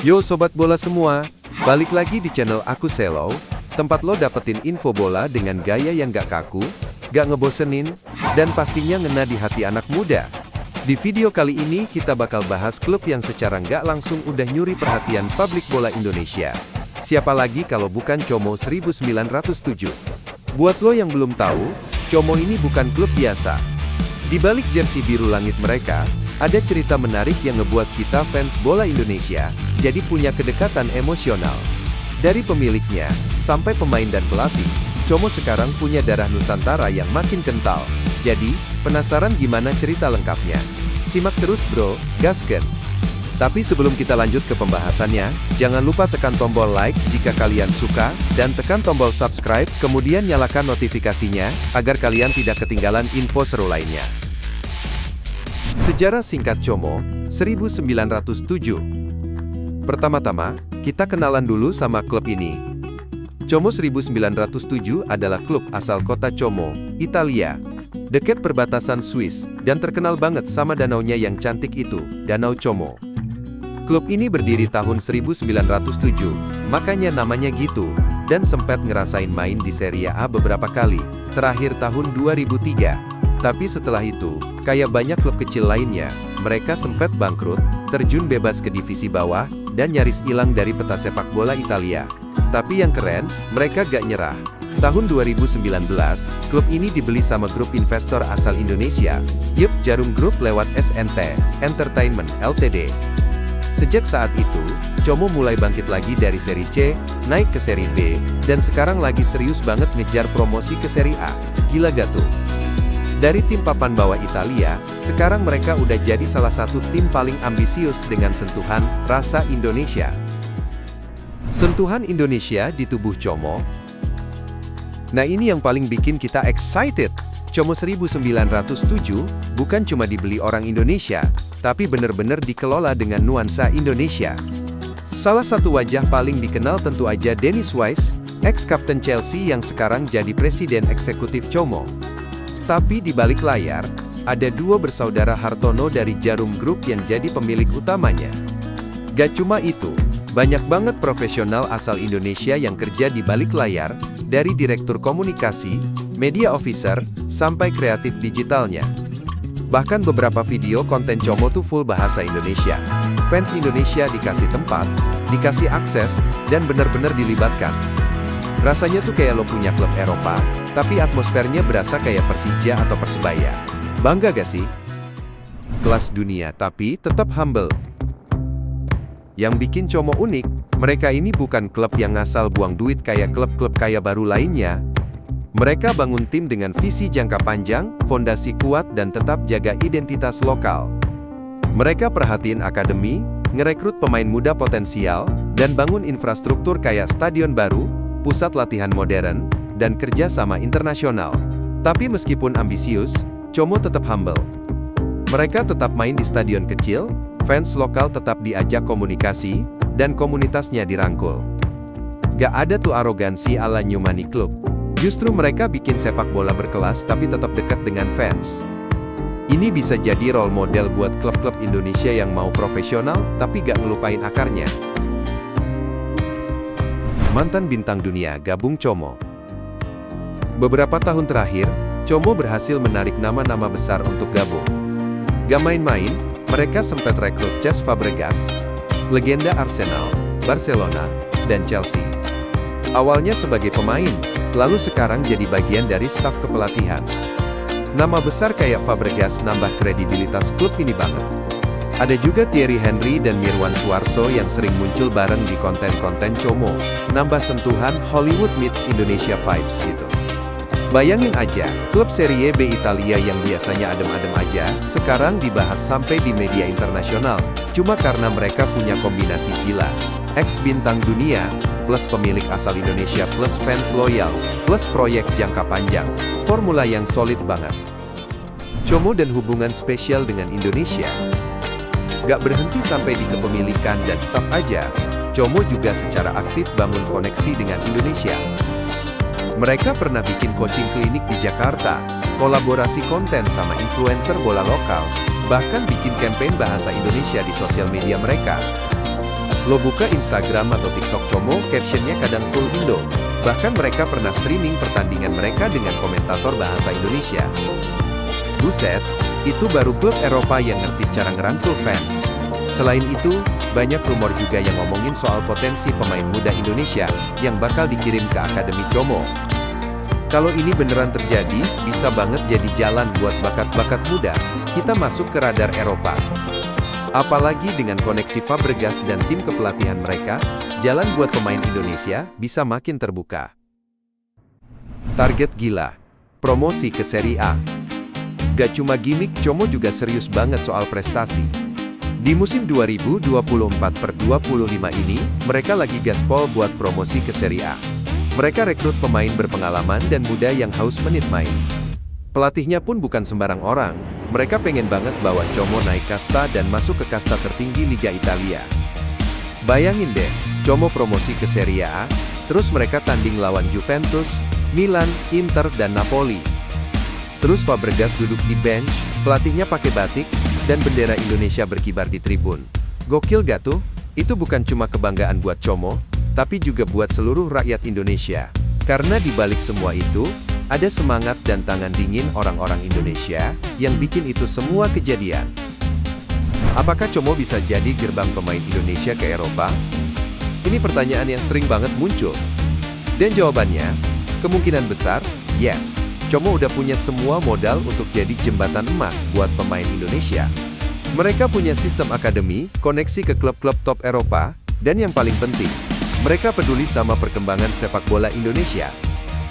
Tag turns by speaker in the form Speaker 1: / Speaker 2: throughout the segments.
Speaker 1: Yo sobat bola semua, balik lagi di channel aku Selo, tempat lo dapetin info bola dengan gaya yang gak kaku, gak ngebosenin, dan pastinya ngena di hati anak muda. Di video kali ini kita bakal bahas klub yang secara gak langsung udah nyuri perhatian publik bola Indonesia. Siapa lagi kalau bukan Como 1907. Buat lo yang belum tahu, Como ini bukan klub biasa. Di balik jersey biru langit mereka, ada cerita menarik yang ngebuat kita fans bola Indonesia jadi punya kedekatan emosional. Dari pemiliknya, sampai pemain dan pelatih, Como sekarang punya darah Nusantara yang makin kental. Jadi, penasaran gimana cerita lengkapnya? Simak terus bro, gasken! Tapi sebelum kita lanjut ke pembahasannya, jangan lupa tekan tombol like jika kalian suka, dan tekan tombol subscribe, kemudian nyalakan notifikasinya, agar kalian tidak ketinggalan info seru lainnya. Sejarah singkat Como, 1907. Pertama-tama, kita kenalan dulu sama klub ini. Como 1907 adalah klub asal kota Como, Italia. Dekat perbatasan Swiss, dan terkenal banget sama danaunya yang cantik itu, Danau Como. Klub ini berdiri tahun 1907, makanya namanya gitu, dan sempat ngerasain main di Serie A beberapa kali, terakhir tahun 2003. Tapi setelah itu, kayak banyak klub kecil lainnya, mereka sempat bangkrut, terjun bebas ke divisi bawah, dan nyaris hilang dari peta sepak bola Italia. Tapi yang keren, mereka gak nyerah. Tahun 2019, klub ini dibeli sama grup investor asal Indonesia, Yup Jarum Group lewat SNT Entertainment Ltd. Sejak saat itu, Como mulai bangkit lagi dari seri C, naik ke seri B, dan sekarang lagi serius banget ngejar promosi ke seri A. Gila gak tuh? Dari tim papan bawah Italia, sekarang mereka udah jadi salah satu tim paling ambisius dengan sentuhan rasa Indonesia. Sentuhan Indonesia di tubuh Como. Nah ini yang paling bikin kita excited. Como 1907 bukan cuma dibeli orang Indonesia, tapi bener-bener dikelola dengan nuansa Indonesia. Salah satu wajah paling dikenal tentu aja Dennis Wise, ex-kapten Chelsea yang sekarang jadi presiden eksekutif Como. Tapi di balik layar, ada dua bersaudara Hartono dari Jarum Group yang jadi pemilik utamanya. Gak cuma itu, banyak banget profesional asal Indonesia yang kerja di balik layar, dari direktur komunikasi, media officer, sampai kreatif digitalnya. Bahkan beberapa video konten Como tuh full bahasa Indonesia. Fans Indonesia dikasih tempat, dikasih akses, dan bener-bener dilibatkan. Rasanya tuh kayak lo punya klub Eropa, tapi atmosfernya berasa kayak Persija atau Persebaya. Bangga gak sih? Kelas dunia tapi tetap humble. Yang bikin Como unik, mereka ini bukan klub yang ngasal buang duit kayak klub-klub kaya baru lainnya. Mereka bangun tim dengan visi jangka panjang, fondasi kuat dan tetap jaga identitas lokal. Mereka perhatiin akademi, ngerekrut pemain muda potensial, dan bangun infrastruktur kayak stadion baru, pusat latihan modern, dan kerja sama internasional. Tapi meskipun ambisius, Como tetap humble. Mereka tetap main di stadion kecil, fans lokal tetap diajak komunikasi, dan komunitasnya dirangkul. Gak ada tuh arogansi ala New Money Club. Justru mereka bikin sepak bola berkelas tapi tetap dekat dengan fans. Ini bisa jadi role model buat klub-klub Indonesia yang mau profesional, tapi gak ngelupain akarnya. Mantan bintang dunia gabung Como. Beberapa tahun terakhir, Como berhasil menarik nama-nama besar untuk gabung. Gak main-main, mereka sempat rekrut Cesc Fabregas, legenda Arsenal, Barcelona, dan Chelsea. Awalnya sebagai pemain, lalu sekarang jadi bagian dari staf kepelatihan. Nama besar kayak Fabregas nambah kredibilitas klub ini banget. Ada juga Thierry Henry dan Mirwan Suarso yang sering muncul bareng di konten-konten Como, nambah sentuhan Hollywood meets Indonesia vibes gitu. Bayangin aja, klub Serie B Italia yang biasanya adem-adem aja, sekarang dibahas sampai di media internasional, cuma karena mereka punya kombinasi gila. Ex-bintang dunia, plus pemilik asal Indonesia plus fans loyal, plus proyek jangka panjang, formula yang solid banget. Como dan hubungan spesial dengan Indonesia. Gak berhenti sampai di kepemilikan dan staf aja, Como juga secara aktif bangun koneksi dengan Indonesia. Mereka pernah bikin coaching klinik di Jakarta, kolaborasi konten sama influencer bola lokal, bahkan bikin campaign bahasa Indonesia di sosial media mereka. Lo buka Instagram atau TikTok Como, captionnya kadang full Indo. Bahkan mereka pernah streaming pertandingan mereka dengan komentator bahasa Indonesia. Buset, itu baru klub Eropa yang ngerti cara ngerangkul fans. Selain itu, banyak rumor juga yang ngomongin soal potensi pemain muda Indonesia yang bakal dikirim ke Akademi Como. Kalau ini beneran terjadi, bisa banget jadi jalan buat bakat-bakat muda kita masuk ke radar Eropa. Apalagi dengan koneksi Fabregas dan tim kepelatihan mereka, jalan buat pemain Indonesia bisa makin terbuka. Target gila. Promosi ke Serie A. Gak cuma gimmick, Como juga serius banget soal prestasi. Di musim 2024/25 ini, mereka lagi gaspol buat promosi ke Serie A. Mereka rekrut pemain berpengalaman dan muda yang haus menit main. Pelatihnya pun bukan sembarang orang, mereka pengen banget bawa Como naik kasta dan masuk ke kasta tertinggi Liga Italia. Bayangin deh, Como promosi ke Serie A, terus mereka tanding lawan Juventus, Milan, Inter, dan Napoli. Terus Fabregas duduk di bench, pelatihnya pakai batik, dan bendera Indonesia berkibar di tribun. Gokil gak tuh? Itu bukan cuma kebanggaan buat Como, tapi juga buat seluruh rakyat Indonesia. Karena di balik semua itu, ada semangat dan tangan dingin orang-orang Indonesia, yang bikin itu semua kejadian. Apakah Como bisa jadi gerbang pemain Indonesia ke Eropa? Ini pertanyaan yang sering banget muncul. Dan jawabannya, kemungkinan besar, yes. Como udah punya semua modal untuk jadi jembatan emas buat pemain Indonesia. Mereka punya sistem akademi, koneksi ke klub-klub top Eropa, dan yang paling penting, mereka peduli sama perkembangan sepak bola Indonesia.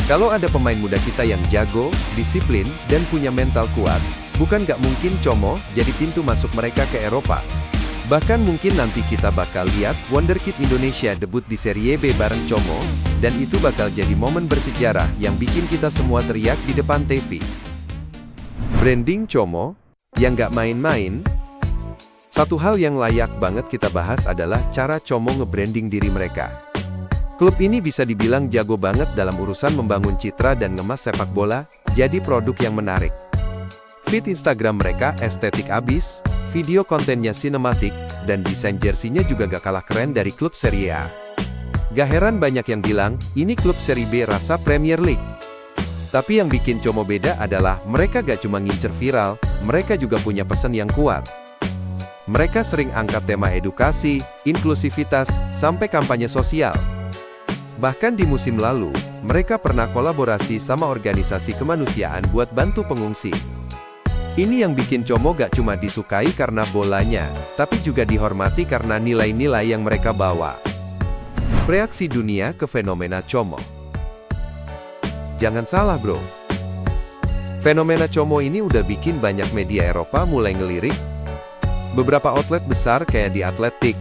Speaker 1: Kalau ada pemain muda kita yang jago, disiplin, dan punya mental kuat, bukan gak mungkin Como jadi pintu masuk mereka ke Eropa. Bahkan mungkin nanti kita bakal lihat Wonderkid Indonesia debut di Serie B bareng Como, dan itu bakal jadi momen bersejarah yang bikin kita semua teriak di depan TV. Branding Como, yang gak main-main. Satu hal yang layak banget kita bahas adalah cara Como nge-branding diri mereka. Klub ini bisa dibilang jago banget dalam urusan membangun citra dan ngemas sepak bola, jadi produk yang menarik. Feed Instagram mereka estetik abis, video kontennya sinematik, dan desain jersinya juga gak kalah keren dari klub Serie A. Gak heran banyak yang bilang, ini klub Serie B rasa Premier League. Tapi yang bikin Como beda adalah, mereka gak cuma ngincer viral, mereka juga punya pesan yang kuat. Mereka sering angkat tema edukasi, inklusivitas, sampai kampanye sosial. Bahkan di musim lalu, mereka pernah kolaborasi sama organisasi kemanusiaan buat bantu pengungsi. Ini yang bikin Como gak cuma disukai karena bolanya, tapi juga dihormati karena nilai-nilai yang mereka bawa. Reaksi dunia ke fenomena Como. Jangan salah bro. Fenomena Como ini udah bikin banyak media Eropa mulai ngelirik. Beberapa outlet besar kayak The Athletic,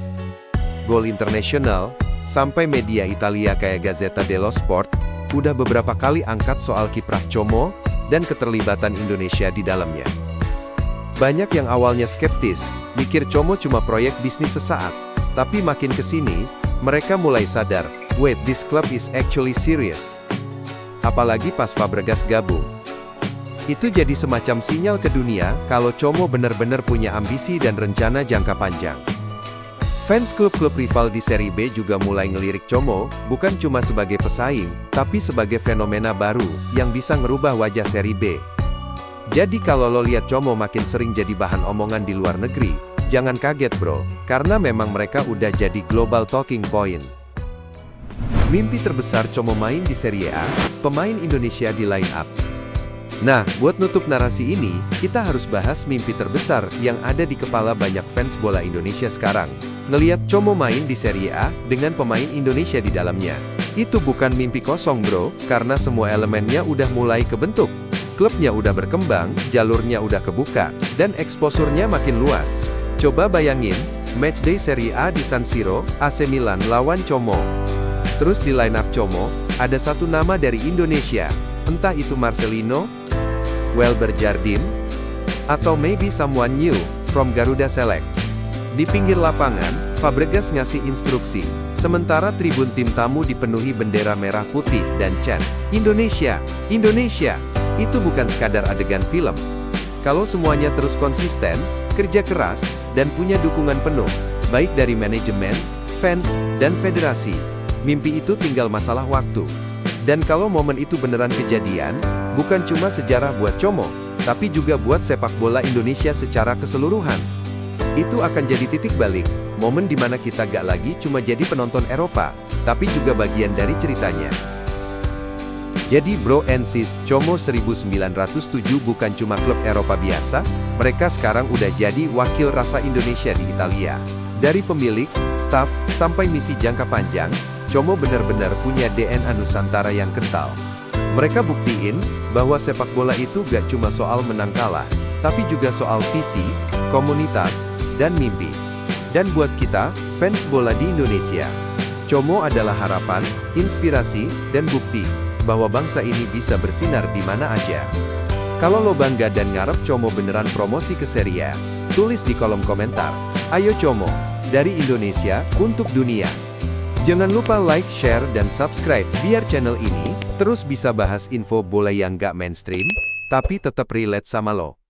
Speaker 1: Goal International, sampai media Italia kayak Gazzetta dello Sport, udah beberapa kali angkat soal kiprah Como, dan keterlibatan Indonesia di dalamnya. Banyak yang awalnya skeptis, mikir Como cuma proyek bisnis sesaat, tapi makin kesini, mereka mulai sadar, wait, this club is actually serious. Apalagi pas Fabregas gabung. Itu jadi semacam sinyal ke dunia, kalau Como benar-benar punya ambisi dan rencana jangka panjang. Fans klub-klub rival di Serie B juga mulai ngelirik Como, bukan cuma sebagai pesaing, tapi sebagai fenomena baru, yang bisa ngerubah wajah Serie B. Jadi kalau lo lihat Como makin sering jadi bahan omongan di luar negeri, jangan kaget bro, karena memang mereka udah jadi global talking point. Mimpi terbesar Como main di Serie A, pemain Indonesia di line up. Nah, buat nutup narasi ini, kita harus bahas mimpi terbesar yang ada di kepala banyak fans bola Indonesia sekarang. Ngeliat Como main di Serie A, dengan pemain Indonesia di dalamnya. Itu bukan mimpi kosong bro, karena semua elemennya udah mulai kebentuk. Klubnya udah berkembang, jalurnya udah kebuka, dan eksposurnya makin luas. Coba bayangin, matchday Serie A di San Siro, AC Milan lawan Como. Terus di line up Como, ada satu nama dari Indonesia. Entah itu Marcelino, Welber Jardim, atau maybe someone new, from Garuda Select. Di pinggir lapangan, Fabregas ngasih instruksi, sementara tribun tim tamu dipenuhi bendera merah putih dan chant, Indonesia, Indonesia. Itu bukan sekadar adegan film. Kalau semuanya terus konsisten, kerja keras, dan punya dukungan penuh, baik dari manajemen, fans, dan federasi. Mimpi itu tinggal masalah waktu. Dan kalau momen itu beneran kejadian, bukan cuma sejarah buat Como, tapi juga buat sepak bola Indonesia secara keseluruhan. Itu akan jadi titik balik, momen dimana kita gak lagi cuma jadi penonton Eropa, tapi juga bagian dari ceritanya. Jadi bro and sis, Como 1907 bukan cuma klub Eropa biasa, mereka sekarang udah jadi wakil rasa Indonesia di Italia. Dari pemilik, staf, sampai misi jangka panjang, Como benar-benar punya DNA Nusantara yang kental. Mereka buktiin, bahwa sepak bola itu gak cuma soal menang kalah, tapi juga soal visi, komunitas, dan mimpi. Dan buat kita, fans bola di Indonesia, Como adalah harapan, inspirasi, dan bukti, bahwa bangsa ini bisa bersinar di mana aja. Kalau lo bangga dan ngarep Como beneran promosi ke Serie A, tulis di kolom komentar. Ayo Como, dari Indonesia, untuk dunia. Jangan lupa like, share, dan subscribe, biar channel ini terus bisa bahas info bola yang gak mainstream, tapi tetap relate sama lo.